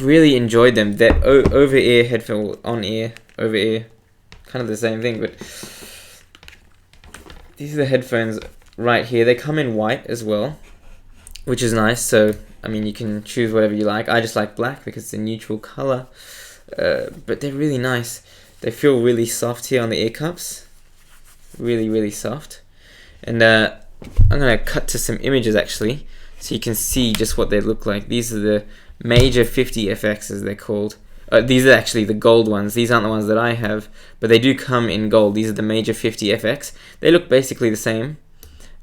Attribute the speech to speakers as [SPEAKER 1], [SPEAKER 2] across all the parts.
[SPEAKER 1] really enjoyed them. They're over-ear headphone, on-ear, over-ear, kind of the same thing, but these are the headphones right here. They come in white as well, which is nice. So, I mean, you can choose whatever you like. I just like black because it's a neutral color, but they're really nice. They feel really soft here on the ear cups, really soft. And I'm gonna cut to some images actually, so you can see just what they look like. These are the Major 50 FXs, they're called. These are actually the gold ones. These aren't the ones that I have, but they do come in gold. These are the Major 50 FX. They look basically the same.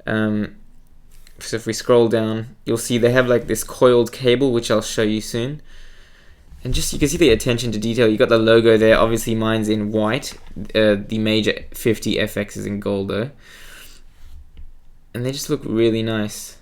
[SPEAKER 1] So if we scroll down, you'll see they have like this coiled cable, which I'll show you soon. And just, you can see the attention to detail. You got the logo there. Obviously mine's in white. The Major 50 FX is in gold though. And they just look really nice.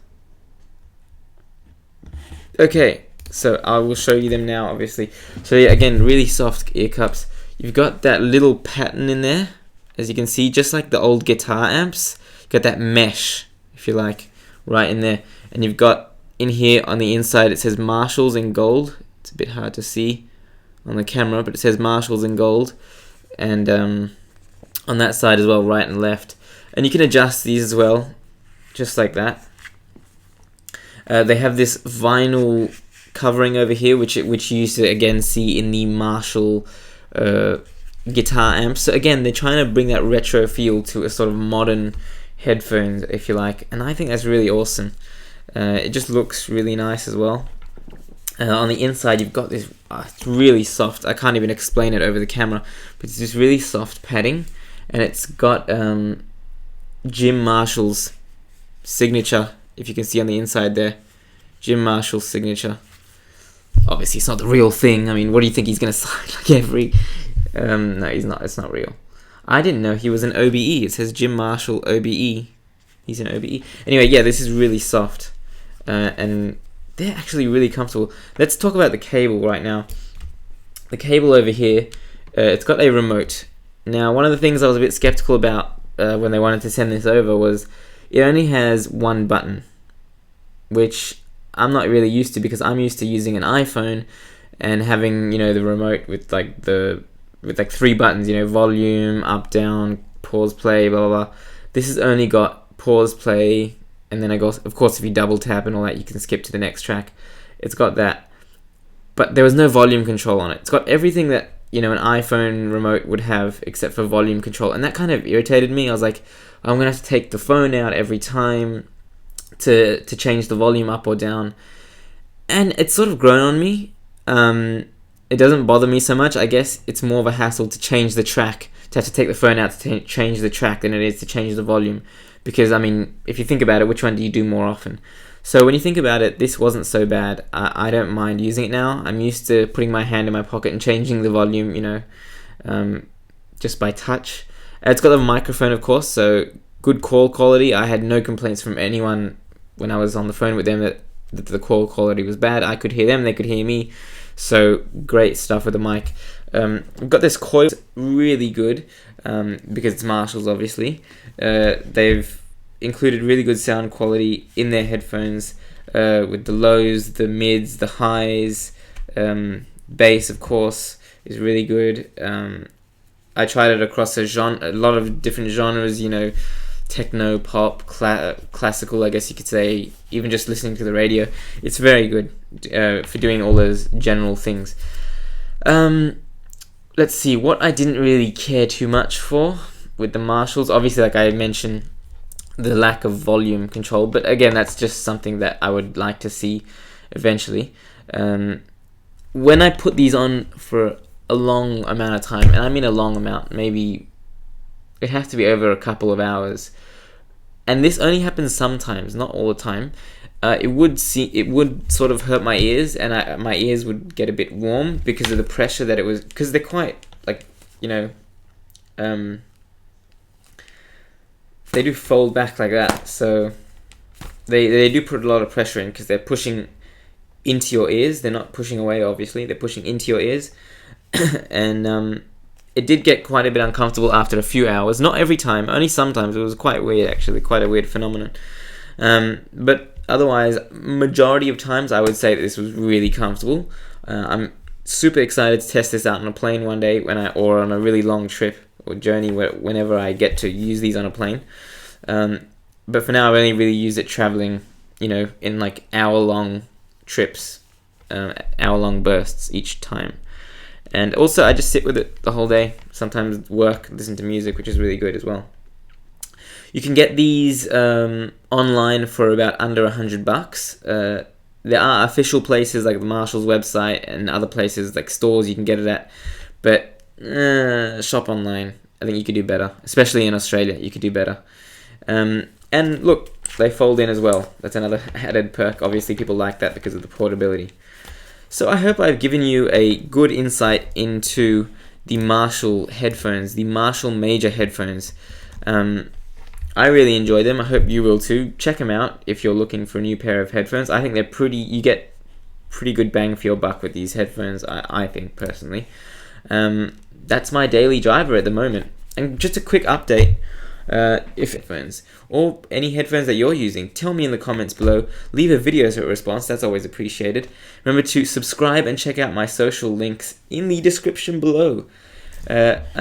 [SPEAKER 1] Okay, so I will show you them now, obviously. So yeah, again, really soft ear cups. You've got that little pattern in there, as you can see, just like the old guitar amps. You've got that mesh, if you like, right in there. And you've got in here on the inside, it says Marshalls in gold. It's a bit hard to see on the camera, but it says Marshalls in gold. And on that side as well, right and left. And you can adjust these as well, just like that. They have this vinyl covering over here, which you used to again see in the Marshall guitar amps. So again, they're trying to bring that retro feel to a sort of modern headphones, if you like, and I think that's really awesome. It just looks really nice as well. On the inside, you've got this it's really soft. I can't even explain it over the camera, but it's this really soft padding, and it's got Jim Marshall's signature. If you can see on the inside there, Jim Marshall's signature. Obviously, it's not the real thing. I mean, what do you think he's going to sign? Like every... no, he's not. It's not real. I didn't know he was an OBE. It says Jim Marshall OBE. He's an OBE. Anyway, yeah, this is really soft. And they're actually really comfortable. Let's talk about the cable right now. The cable over here, it's got a remote. Now, one of the things I was a bit skeptical about when they wanted to send this over was it only has one button, which I'm not really used to because I'm used to using an iPhone and having, you know, the remote with like three buttons, you know, volume, up, down, pause, play, blah, blah, blah. This has only got pause, play, and then of course, if you double tap and all that, you can skip to the next track. It's got that. But there was no volume control on it. It's got everything that, you know, an iPhone remote would have except for volume control. And that kind of irritated me. I was like, I'm going to have to take the phone out every time to change the volume up or down. And it's sort of grown on me. It doesn't bother me so much. I guess it's more of a hassle to change the track, to have to take the phone out to change the track than it is to change the volume. Because, I mean, if you think about it, which one do you do more often? So when you think about it, this wasn't so bad. I don't mind using it now. I'm used to putting my hand in my pocket and changing the volume, you know, just by touch. It's got a microphone, of course, so good call quality. I had no complaints from anyone when I was on the phone with them that the call quality was bad. I could hear them, they could hear me. So great stuff with the mic. We've got this coil, really good, because it's Marshall's, obviously. They've included really good sound quality in their headphones, with the lows, the mids, the highs, bass, of course, is really good. I tried it across a lot of different genres, you know, techno, pop, classical, I guess you could say, even just listening to the radio. It's very good for doing all those general things. Let's see, what I didn't really care too much for with the Marshalls, obviously, like I mentioned, the lack of volume control, but again, that's just something that I would like to see eventually. When I put these on for a long amount of time, and I mean a long amount, maybe it has to be over a couple of hours, and this only happens sometimes, not all the time. It would sort of hurt my ears, and my ears would get a bit warm because of the pressure that it was, because they're quite, like, you know, they do fold back like that, so they do put a lot of pressure in because they're pushing into your ears. They're not pushing away, obviously, they're pushing into your ears. And it did get quite a bit uncomfortable after a few hours. Not every time, only sometimes. It was quite weird, actually, quite a weird phenomenon. But otherwise, majority of times, I would say that this was really comfortable. I'm super excited to test this out on a plane one day or on a really long trip or journey whenever I get to use these on a plane. But for now, I've only really used it traveling, in like hour-long trips, hour-long bursts each time. And also, I just sit with it the whole day. Sometimes work, listen to music, which is really good as well. You can get these online for about under $100. There are official places like the Marshall's website and other places like stores you can get it at, but shop online. I think you could do better, especially in Australia. You could do better. And look, they fold in as well. That's another added perk. Obviously, people like that because of the portability. So I hope I've given you a good insight into the Marshall headphones, the Marshall Major headphones. I really enjoy them. I hope you will too. Check them out if you're looking for a new pair of headphones. I think you get pretty good bang for your buck with these headphones, I think, personally. That's my daily driver at the moment. And just a quick update, if headphones or any headphones that you're using, tell me in the comments below. Leave a video response, that's always appreciated. Remember to subscribe and check out my social links in the description below.